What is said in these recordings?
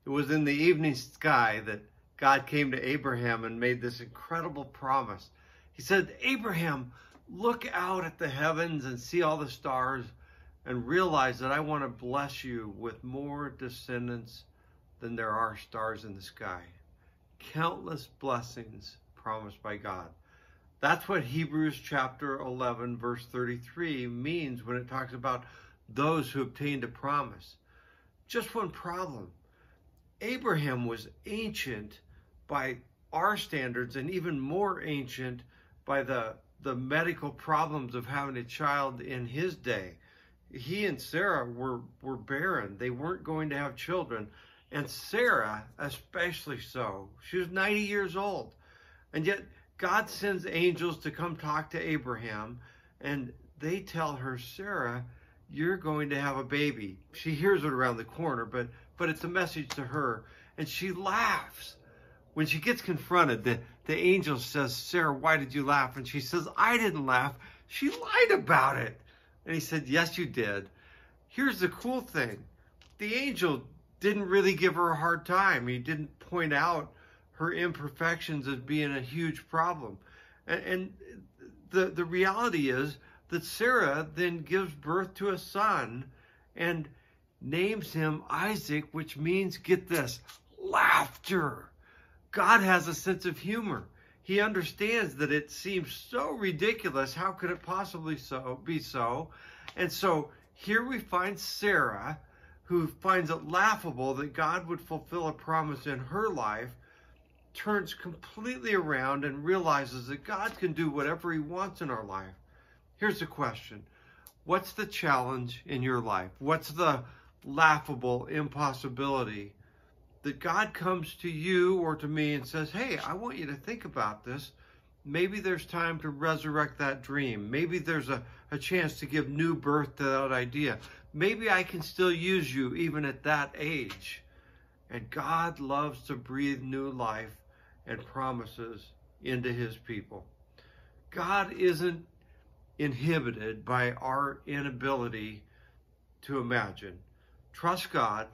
It was in the evening sky that God came to Abraham and made this incredible promise. He said, Abraham, look out at the heavens and see all the stars and realize that I want to bless you with more descendants than there are stars in the sky. Countless blessings promised by God. That's what Hebrews chapter 11, verse 33 means when it talks about those who obtained a promise. Just one problem. Abraham was ancient by our standards and even more ancient by the medical problems of having a child in his day. He and Sarah were barren. They weren't going to have children. And Sarah, especially so. She was 90 years old. And yet God sends angels to come talk to Abraham, and they tell her, Sarah, you're going to have a baby. She hears it around the corner, but it's a message to her. And she laughs. When she gets confronted, the angel says, Sarah, why did you laugh? And she says, I didn't laugh. She lied about it. And he said, yes, you did. Here's the cool thing. The angel didn't really give her a hard time. He didn't point out her imperfections as being a huge problem. And the reality is that Sarah then gives birth to a son and names him Isaac, which means, get this, laughter. God has a sense of humor. He understands that it seems so ridiculous. How could it possibly be so? And so here we find Sarah, who finds it laughable that God would fulfill a promise in her life, turns completely around and realizes that God can do whatever he wants in our life. Here's the question. What's the challenge in your life? What's the laughable impossibility that God comes to you or to me and says, hey, I want you to think about this. Maybe there's time to resurrect that dream. Maybe there's a chance to give new birth to that idea. Maybe I can still use you even at that age. And God loves to breathe new life and promises into his people. God isn't inhibited by our inability to imagine. Trust God.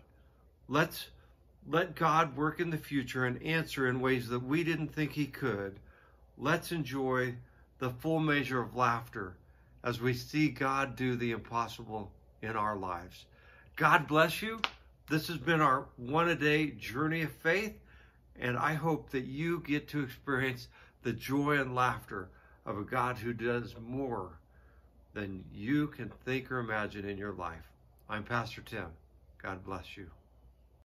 Let God work in the future and answer in ways that we didn't think he could. Let's enjoy the full measure of laughter as we see God do the impossible in our lives. God bless you. This has been our one-a-day journey of faith, and I hope that you get to experience the joy and laughter of a God who does more than you can think or imagine in your life. I'm Pastor Tim. God bless you.